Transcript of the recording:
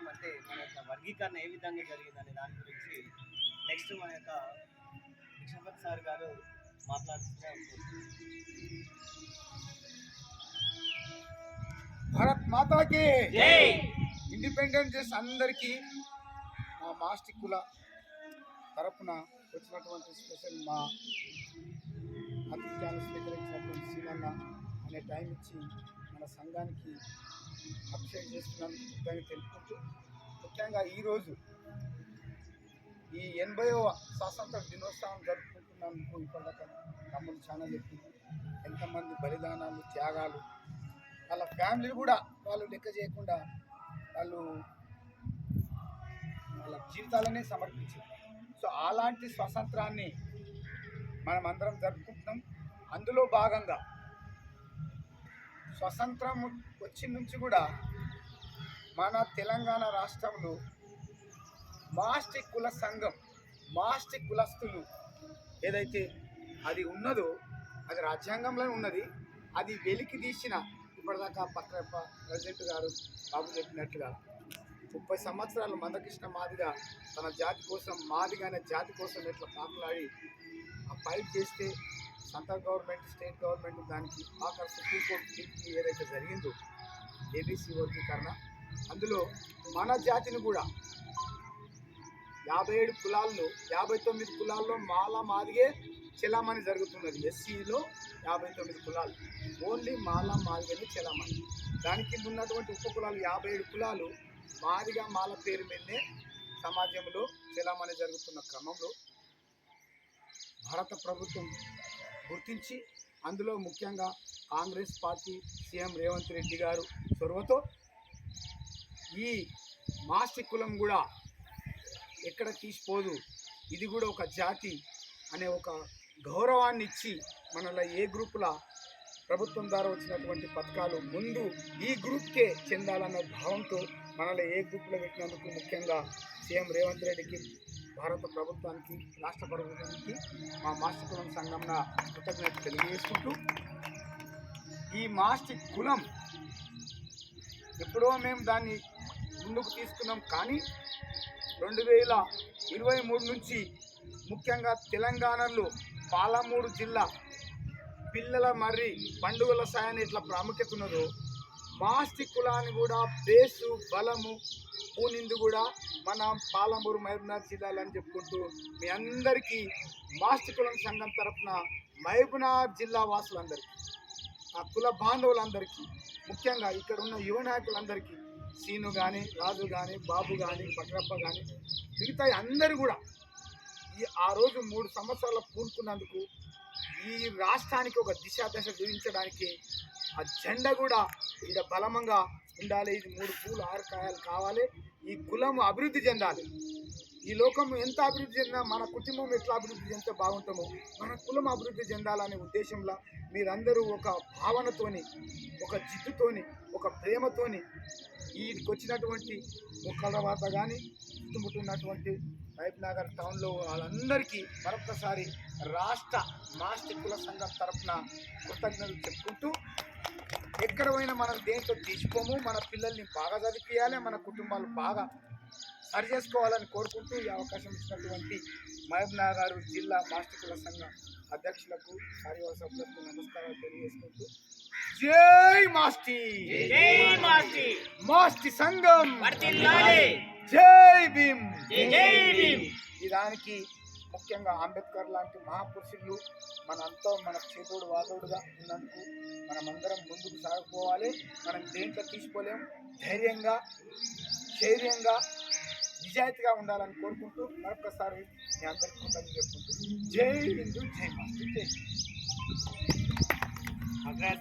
విభాగం అంటే మన యొక్క వర్గీకరణ ఏ విధంగా జరిగిందనే దాని గురించి నెక్స్ట్ మన యొక్క విశ్వపత్ సార్ గారు మాట్లాడుతూనే ఉంటుంది. భారత్ మాతాకి జై. ఇండిపెండెన్స్ డేస్ అందరికీ మా మాస్టిక్కుల తరపున వచ్చినటువంటి స్పెషల్ మా ఆతిథ్యాన్ని స్వీకరించినటువంటి సీనన్న అనే టైం ఇచ్చి మన సంఘానికి అభిషేకం చేస్తున్నందుకు కృతజ్ఞతలు తెలుపుకుంటూ, ముఖ్యంగా ఈరోజు ఈ 80వ స్వాతంత్ర దినోత్సవం జరుపుకుంటున్నందుకు ఇప్పటిదాకా తమ్ముడు చాలా చెప్పింది. ఎంతమంది బలిదానాలు, త్యాగాలు, వాళ్ళ ఫ్యామిలీలు కూడా వాళ్ళు లెక్క చేయకుండా వాళ్ళు వాళ్ళ జీవితాలనే సమర్పించారు. సో అలాంటి స్వాతంత్రాన్ని మనం అందరం జరుపుకుంటున్నాం. అందులో భాగంగా స్వతంత్రం వచ్చిన నుంచి కూడా మన తెలంగాణ రాష్ట్రంలో మాస్టి కుల సంఘం, మాస్టి కులస్తులు ఏదైతే అది ఉన్నదో అది రాజ్యాంగంలోనే ఉన్నది. అది వెలికి తీసిన ఇప్పటిదాకా ప్రెసిడెంట్ గారు బాబు చెప్పినట్లుగా 30 సంవత్సరాలు మందకృష్ణ మాదిగా తన జాతి కోసం, మాదిగా అనే జాతి కోసం ఇట్లా పాకులాడి ఆ ఫైట్ చేస్తే సెంట్రల్ గవర్నమెంట్, స్టేట్ గవర్నమెంట్ దానికి ఆఖరి సుప్రీంకోర్టు తీర్పు ఏదైతే జరిగిందో ఏబీసీ వర్గీకరణ, అందులో మన జాతిని కూడా 57 కులాల్లో 59 కులాల్లో మాదిగే చెలామణి జరుగుతున్నది. ఎస్సీలో 59 కులాలు ఓన్లీ మాదిగనే చెలామణి. దాని కింద ఉన్నటువంటి ఉప కులాలు 57 కులాలు మాదిగా మాల పేరు మీదనే సమాజంలో చెలామణి జరుగుతున్న క్రమంలో భారత ప్రభుత్వం గుర్తించి, అందులో ముఖ్యంగా కాంగ్రెస్ పార్టీ సీఎం రేవంత్ రెడ్డి గారు చొరవతో ఈ మాస్టి కులం కూడా ఎక్కడ తీసిపోదు, ఇది కూడా ఒక జాతి అనే ఒక గౌరవాన్ని ఇచ్చి మనలో ఏ గ్రూపుల ప్రభుత్వం ద్వారా వచ్చినటువంటి పథకాలు ముందు ఈ గ్రూప్కే చెందాలన్న భావంతో మనలో ఏ గ్రూప్లో పెట్టినందుకు ముఖ్యంగా సీఎం రేవంత్ రెడ్డికి, భారత ప్రభుత్వానికి, రాష్ట్ర ప్రభుత్వానికి మా మాస్టి కులం సంఘంన కృతజ్ఞత తెలియజేసుకుంటూ, ఈ మాస్టి కులం ఎప్పుడో మేము దాన్ని ముందుకు తీసుకున్నాం. కానీ 2023 నుంచి ముఖ్యంగా తెలంగాణలో పాలమూరు జిల్లా పిల్లల మర్రి పండుగల సాయాన్ని ఇట్లా ప్రాముఖ్యత ఉన్నదో మాస్టి కులాన్ని కూడా బేసు బలము పూనింది కూడా మన పాలమూరు మహబూబ్నగర్ జిల్లాలో అని చెప్పుకుంటూ మీ అందరికీ మాస్టి కులం సంఘం తరఫున మహబూబ్నగర్ జిల్లా వాసులందరికీ, ఆ కుల బాంధవులందరికీ, ముఖ్యంగా ఇక్కడ ఉన్న యువ నాయకులందరికీ, సీను కానీ, రాజు కానీ, బాబు కానీ, పట్రప్ప కానీ, మిగతా అందరూ కూడా ఆ రోజు 3 సంవత్సరాలు పూనుకున్నందుకు ఈ రాష్ట్రానికి ఒక దశ చూపించడానికి ఆ జెండా కూడా ఇక్కడ బలమంగా ఉండాలి. ఇది 3 పూలు 6 కాయలు కావాలి. ఈ కులం అభివృద్ధి చెందాలి. ఈ లోకం ఎంత అభివృద్ధి చెందినా మన కుటుంబం ఎట్లా అభివృద్ధి చెందితే బాగుంటామో మన కులం అభివృద్ధి చెందాలనే ఉద్దేశంలో మీరందరూ ఒక భావనతోని, ఒక జిద్దుతోని, ఒక ప్రేమతోని వీటికి వచ్చినటువంటి ముక్కలవాత కానీ చుట్టుముట్టున్నటువంటి మహబూబ్నగర్ టౌన్లో వాళ్ళందరికీ మరొకసారి రాష్ట్ర మాస్టి కుల సంఘం తరఫున కృతజ్ఞతలు చెప్పుకుంటూ, ఎక్కడ పోయినా మనం దేంతో తీసుకోము, మన పిల్లల్ని బాగా చదివించాలి, మన కుటుంబాలు బాగా సరి చేసుకోవాలని కోరుకుంటూ ఈ అవకాశం ఇచ్చినటువంటి మహబూబ్నగర్ జిల్లా మాస్టి కుల సంఘం అధ్యక్షులకు, కార్యవర్గసభ్యులకు నమస్కారాలు తెలియజేసుకుంటూ, జై మాస్టి, మాస్టి సంఘం, జై భీమ్, జై భీమ్. దానికి ముఖ్యంగా అంబేద్కర్ లాంటి మహాపురుషులు మనంతా మన చేతోడు వాదోడుగా ఉన్నందుకు మనమందరం ముందుకు సాగిపోవాలి. మనం దేంట్లో తీసుకోలేం. ధైర్యంగా, శైర్యంగా, నిజాయితీగా ఉండాలని కోరుకుంటూ మరొకసారి మీ అందరికీ కృతజ్ఞతలు చెప్పుకుంటూ, జై హిందూ, జై మాస్టి, జై.